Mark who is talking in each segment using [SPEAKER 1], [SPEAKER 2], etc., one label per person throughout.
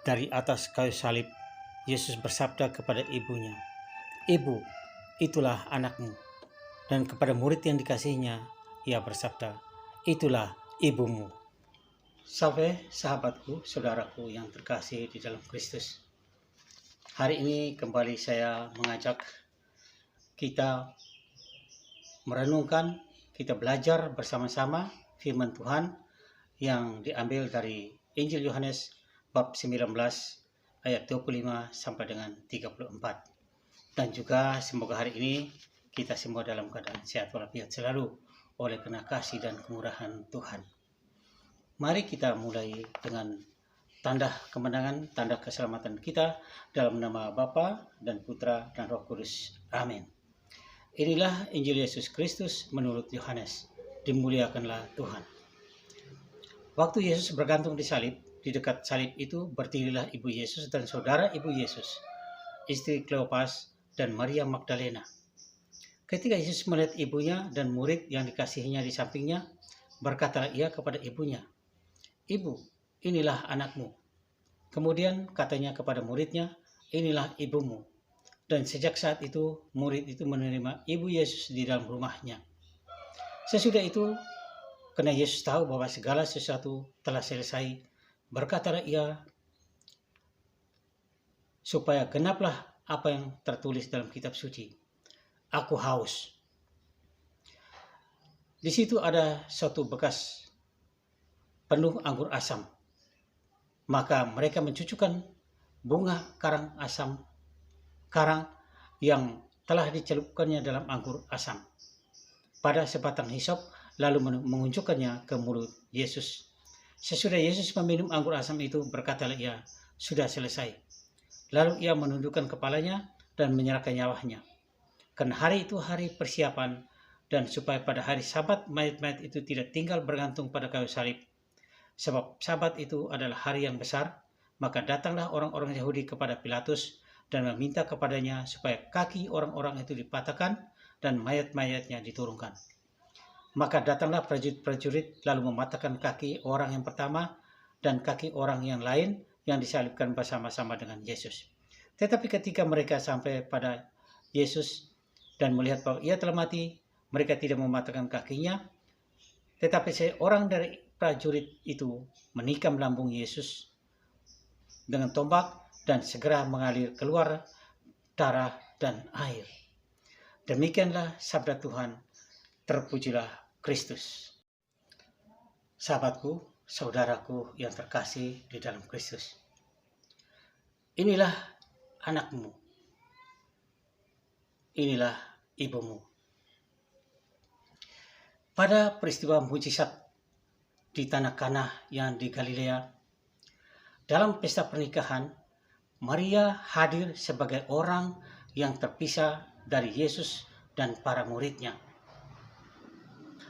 [SPEAKER 1] Dari atas kayu salib, Yesus bersabda kepada ibunya, "Ibu, itulah anakmu." Dan kepada murid yang dikasihinya, ia bersabda, "Itulah ibumu." Sampai sahabatku, saudaraku yang terkasih di dalam Kristus. Hari ini kembali saya mengajak kita merenungkan, kita belajar bersama-sama firman Tuhan yang diambil dari Injil Yohanes bab 19 ayat 25 sampai dengan 34. Dan juga semoga hari ini kita semua dalam keadaan sehat walafiat selalu oleh karena kasih dan kemurahan Tuhan. Mari kita mulai dengan tanda kemenangan, tanda keselamatan kita dalam nama Bapa dan Putra dan Roh Kudus. Amin. Inilah Injil Yesus Kristus menurut Yohanes. Dimuliakanlah Tuhan. Waktu Yesus bergantung di salib, di dekat salib itu berdirilah ibu Yesus dan saudara ibu Yesus, istri Kleopas dan Maria Magdalena. Ketika Yesus melihat ibunya dan murid yang dikasihinya di sampingnya, berkatalah ia kepada ibunya, "Ibu, inilah anakmu." Kemudian katanya kepada muridnya, "Inilah ibumu." Dan sejak saat itu, murid itu menerima ibu Yesus di dalam rumahnya. Sesudah itu, karena Yesus tahu bahwa segala sesuatu telah selesai, berkatalah ia, supaya genaplah apa yang tertulis dalam kitab suci, "Aku haus." Di situ ada suatu bekas penuh anggur asam. Maka mereka mencucukkan bunga karang yang telah dicelupkannya dalam anggur asam pada sebatang hisop, lalu mengunjukkannya ke mulut Yesus. Sesudah Yesus meminum anggur asam itu, berkatalah ia, "Sudah selesai." Lalu ia menundukkan kepalanya dan menyerahkan nyawanya. Karena hari itu hari persiapan, dan supaya pada hari Sabat mayat-mayat itu tidak tinggal bergantung pada kayu salib. Sebab Sabat itu adalah hari yang besar, maka datanglah orang-orang Yahudi kepada Pilatus dan meminta kepadanya supaya kaki orang-orang itu dipatahkan dan mayat-mayatnya diturunkan. Maka datanglah prajurit-prajurit lalu mematahkan kaki orang yang pertama dan kaki orang yang lain yang disalibkan bersama-sama dengan Yesus. Tetapi ketika mereka sampai pada Yesus dan melihat bahwa ia telah mati, mereka tidak mematahkan kakinya, tetapi seorang dari prajurit itu menikam lambung Yesus dengan tombak dan segera mengalir keluar darah dan air. Demikianlah sabda Tuhan. Terpujilah Kristus. Sahabatku, saudaraku yang terkasih di dalam Kristus. Inilah anakmu. Inilah ibumu. Pada peristiwa mujizat di tanah Kana yang di Galilea, dalam pesta pernikahan, Maria hadir sebagai orang yang terpisah dari Yesus dan para muridnya.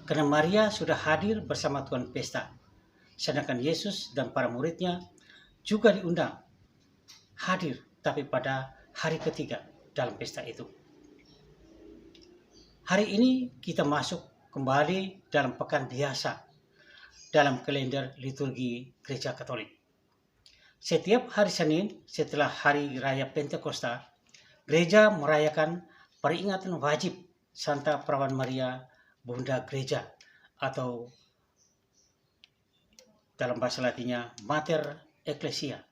[SPEAKER 1] Karena Maria sudah hadir bersama Tuhan pesta, sedangkan Yesus dan para muridnya juga diundang hadir, tapi pada hari ketiga dalam pesta itu. Hari ini kita masuk kembali dalam pekan biasa dalam kalender liturgi Gereja Katolik. Setiap hari Senin setelah hari raya Pentakosta, gereja merayakan peringatan wajib Santa Perawan Maria, Bunda Gereja, atau dalam bahasa Latinnya Mater Ecclesia.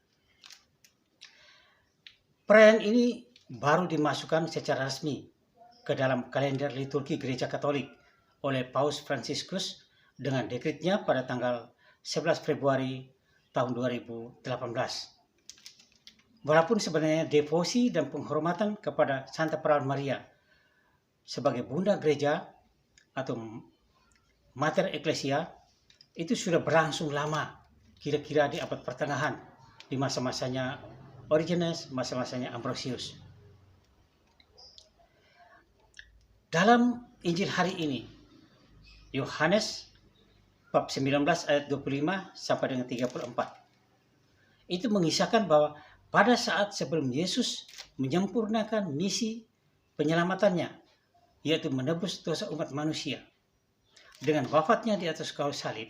[SPEAKER 1] Perayaan ini baru dimasukkan secara resmi ke dalam kalender liturgi Gereja Katolik oleh Paus Fransiskus dengan dekretnya pada tanggal 11 Februari tahun 2018. Walaupun sebenarnya devosi dan penghormatan kepada Santa Perawan Maria sebagai Bunda Gereja atau Mater Ecclesia itu sudah berlangsung lama, kira-kira di abad pertengahan, di masa-masanya Origenes, masa-masanya Ambrosius. Dalam Injil hari ini, Yohanes bab 19 ayat 25 sampai dengan 34, itu mengisahkan bahwa pada saat sebelum Yesus menyempurnakan misi penyelamatannya, yaitu menebus dosa umat manusia dengan wafatnya di atas kayu salib,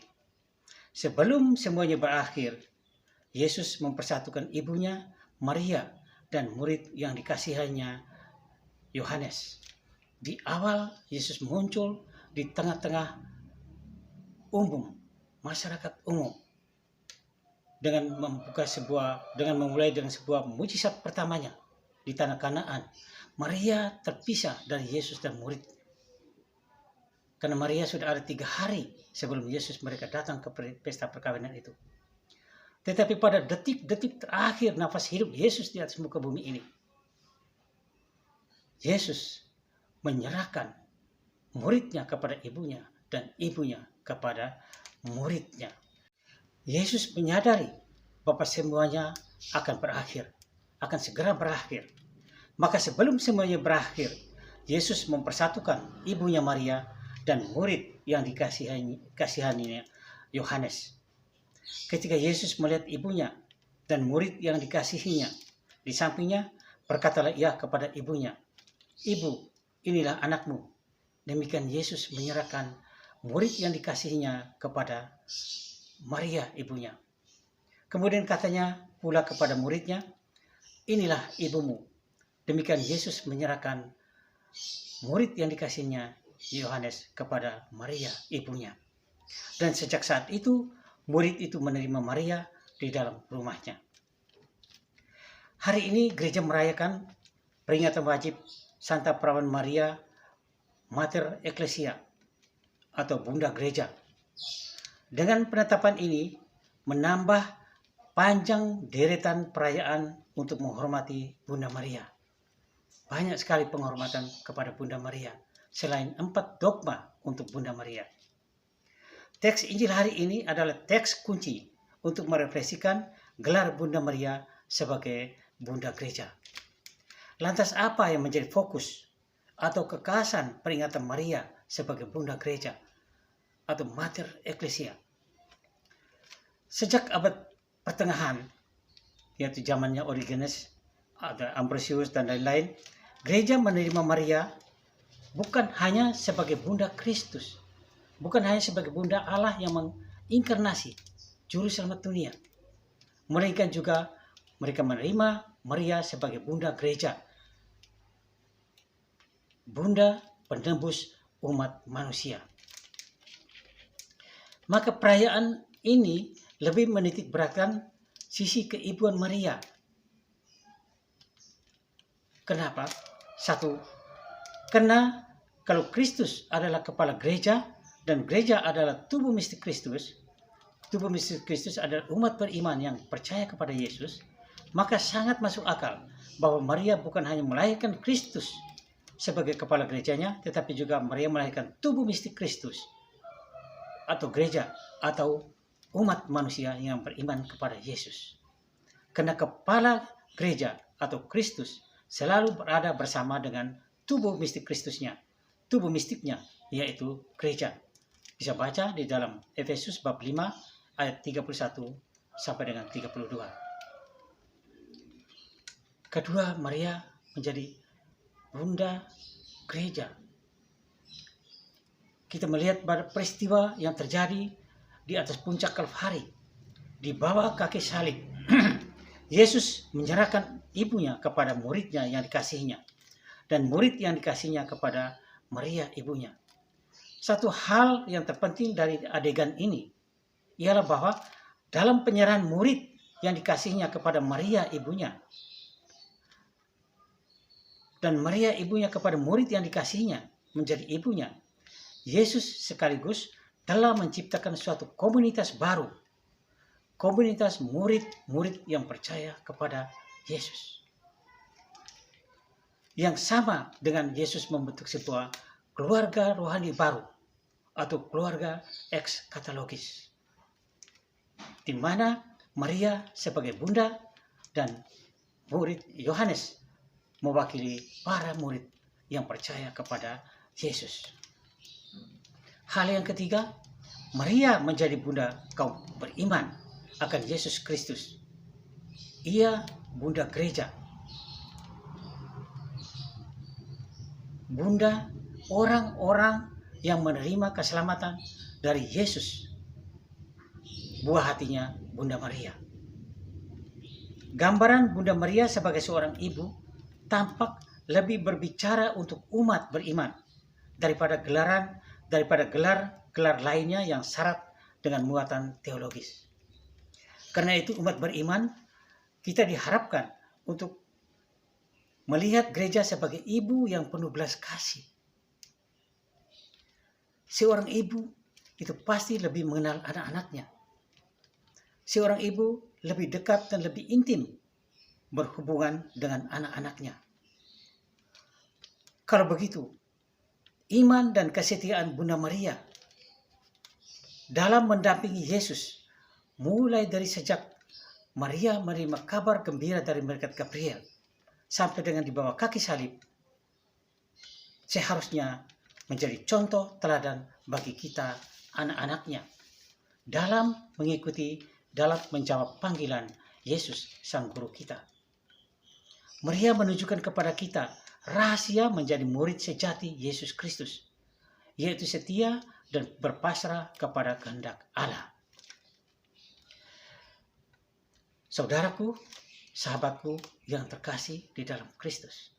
[SPEAKER 1] sebelum semuanya berakhir, Yesus mempersatukan ibunya Maria dan murid yang dikasihannya Yohanes. Di awal Yesus muncul di tengah-tengah umum, masyarakat umum, dengan memulai dengan sebuah mujizat pertamanya di tanah Kanaan. Maria terpisah dari Yesus dan murid. Karena Maria sudah ada 3 hari sebelum Yesus mereka datang ke pesta perkawinan itu. Tetapi pada detik-detik terakhir nafas hidup Yesus di atas muka bumi ini, Yesus menyerahkan muridnya kepada ibunya dan ibunya kepada muridnya. Yesus menyadari bahwa semuanya akan berakhir, akan segera berakhir. Maka sebelum semuanya berakhir, Yesus mempersatukan ibunya Maria dan murid yang dikasihaninya Yohanes. Ketika Yesus melihat ibunya dan murid yang dikasihinya di sampingnya, berkatalah ia kepada ibunya, "Ibu, inilah anakmu." Demikian Yesus menyerahkan murid yang dikasihinya kepada Maria ibunya. Kemudian katanya pula kepada muridnya, "Inilah ibumu." Demikian Yesus menyerahkan murid yang dikasihinya Yohanes kepada Maria ibunya. Dan sejak saat itu, murid itu menerima Maria di dalam rumahnya. Hari ini gereja merayakan peringatan wajib Santa Perawan Maria Mater Ecclesia atau Bunda Gereja. Dengan penetapan ini menambah panjang deretan perayaan untuk menghormati Bunda Maria. Banyak sekali penghormatan kepada Bunda Maria, selain 4 dogma untuk Bunda Maria. Teks Injil hari ini adalah teks kunci untuk merefleksikan gelar Bunda Maria sebagai Bunda Gereja. Lantas apa yang menjadi fokus atau kekhasan peringatan Maria sebagai Bunda Gereja atau Mater Ecclesia? Sejak abad pertengahan, yaitu zamannya Origenes, ada Ambrosius dan lain-lain, gereja menerima Maria bukan hanya sebagai Bunda Kristus, bukan hanya sebagai Bunda Allah yang menginkarnasi Juru Selamat dunia, melainkan juga mereka menerima Maria sebagai Bunda Gereja, Bunda penebus umat manusia. Maka perayaan ini lebih menitik beratkan sisi keibuan Maria. Kenapa? 1. Karena kalau Kristus adalah kepala gereja dan gereja adalah tubuh mistik Kristus, tubuh mistik Kristus adalah umat beriman yang percaya kepada Yesus, maka sangat masuk akal bahwa Maria bukan hanya melahirkan Kristus sebagai kepala gerejanya, tetapi juga Maria melahirkan tubuh mistik Kristus atau gereja atau umat manusia yang beriman kepada Yesus. Karena kepala gereja atau Kristus selalu berada bersama dengan tubuh mistik Kristusnya, tubuh mistiknya, yaitu gereja. Bisa baca di dalam Efesus bab 5 ayat 31 sampai dengan 32. Kedua, Maria menjadi Bunda Gereja. Kita melihat pada peristiwa yang terjadi di atas puncak Kalvari, di bawah kaki salib. Yesus menyerahkan ibunya kepada muridnya yang dikasihinya, dan murid yang dikasihnya kepada Maria ibunya. Satu hal yang terpenting dari adegan ini ialah bahwa dalam penyerahan murid yang dikasihnya kepada Maria ibunya, dan Maria ibunya kepada murid yang dikasihnya menjadi ibunya, Yesus sekaligus telah menciptakan suatu komunitas baru, komunitas murid-murid yang percaya kepada Yesus. Yang sama dengan Yesus membentuk sebuah keluarga rohani baru atau keluarga ex-katologis, di mana Maria sebagai bunda dan murid Yohanes mewakili para murid yang percaya kepada Yesus. Hal yang ketiga, Maria menjadi bunda kaum beriman akan Yesus Kristus. Ia Bunda Gereja, Bunda orang-orang yang menerima keselamatan dari Yesus. Buah hatinya Bunda Maria. Gambaran Bunda Maria sebagai seorang ibu tampak lebih berbicara untuk umat beriman daripada gelar lainnya yang syarat dengan muatan teologis. Karena itu umat beriman kita diharapkan untuk melihat gereja sebagai ibu yang penuh belas kasih. Seorang ibu itu pasti lebih mengenal anak-anaknya. Seorang ibu lebih dekat dan lebih intim berhubungan dengan anak-anaknya. Kalau begitu, iman dan kesetiaan Bunda Maria dalam mendampingi Yesus mulai dari sejak Maria menerima kabar gembira dari malaikat Gabriel sampai dengan di bawah kaki salib, seharusnya menjadi contoh teladan bagi kita anak-anaknya dalam menjawab panggilan Yesus Sang Guru kita. Maria menunjukkan kepada kita rahasia menjadi murid sejati Yesus Kristus, yaitu setia dan berpasrah kepada kehendak Allah. Saudaraku, sahabatku yang terkasih di dalam Kristus,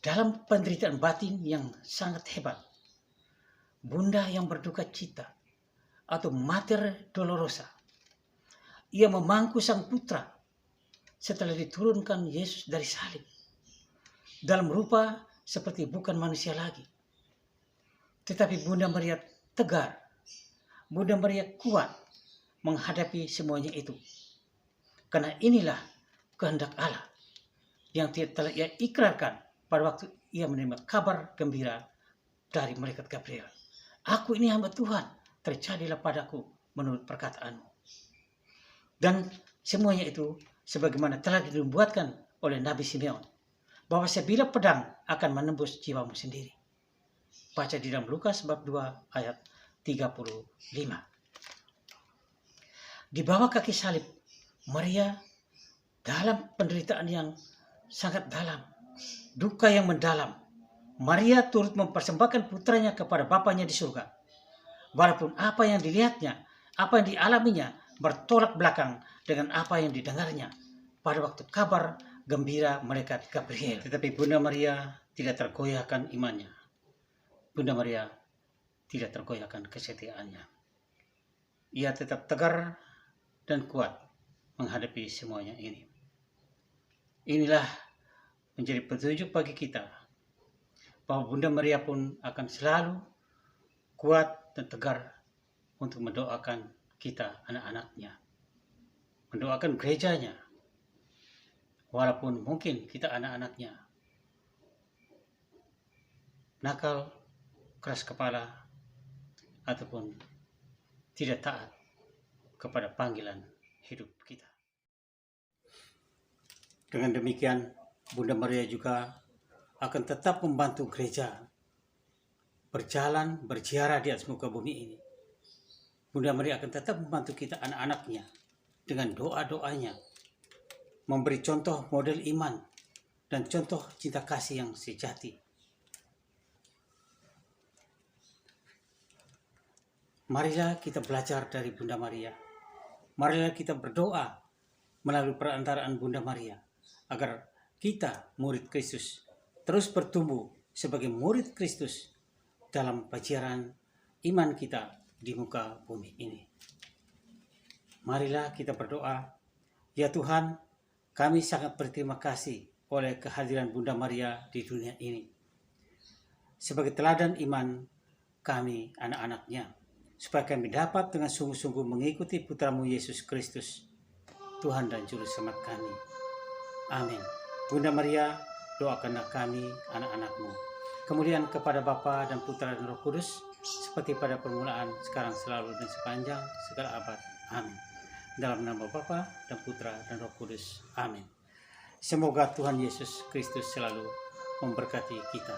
[SPEAKER 1] dalam penderitaan batin yang sangat hebat, Bunda yang berduka cita atau Mater Dolorosa, ia memangku Sang Putra setelah diturunkan Yesus dari salib dalam rupa seperti bukan manusia lagi. Tetapi Bunda Maria tegar, Bunda Maria kuat menghadapi semuanya itu. Karena inilah kehendak Allah yang telah ia ikrarkan pada waktu ia menerima kabar gembira dari malaikat Gabriel. Aku ini hamba Tuhan, terjadilah padaku menurut perkataanmu. Dan semuanya itu sebagaimana telah dinubuatkan oleh Nabi Simeon, bahwa sebilah pedang akan menembus jiwamu sendiri. Baca di dalam Lukas bab 2 ayat 35. Di bawah kaki salib, Maria dalam penderitaan yang sangat dalam, duka yang mendalam, Maria turut mempersembahkan putranya kepada Bapanya di surga. Walaupun apa yang dilihatnya, apa yang dialaminya bertolak belakang dengan apa yang didengarnya pada waktu kabar gembira malaikat Gabriel. Tetapi Bunda Maria tidak tergoyahkan imannya. Bunda Maria tidak tergoyahkan kesetiaannya. Ia tetap tegar dan kuat menghadapi semuanya ini. Inilah menjadi petunjuk bagi kita bahwa Bunda Maria pun akan selalu kuat dan tegar untuk mendoakan kita anak-anaknya, mendoakan gerejanya, walaupun mungkin kita anak-anaknya nakal, keras kepala, ataupun tidak taat kepada panggilan hidup kita. Dengan demikian, Bunda Maria juga akan tetap membantu gereja berziarah di atas muka bumi ini. Bunda Maria akan tetap membantu kita anak-anaknya dengan doa-doanya, memberi contoh model iman dan contoh cinta kasih yang sejati. Marilah kita belajar dari Bunda Maria. Marilah kita berdoa melalui perantaraan Bunda Maria agar kita, murid Kristus, terus bertumbuh sebagai murid Kristus dalam pajaran iman kita di muka bumi ini. Marilah kita berdoa, ya Tuhan, kami sangat berterima kasih oleh kehadiran Bunda Maria di dunia ini. Sebagai teladan iman kami, anak-anaknya, supaya kami dapat dengan sungguh-sungguh mengikuti Putramu Yesus Kristus, Tuhan dan Juru Selamat kami. Amin. Bunda Maria, doakanlah kami, anak-anakmu. Kemudian kepada Bapa dan Putra dan Roh Kudus, seperti pada permulaan, sekarang, selalu, dan sepanjang segala abad. Amin. Dalam nama Bapa dan Putra dan Roh Kudus. Amin. Semoga Tuhan Yesus Kristus selalu memberkati kita.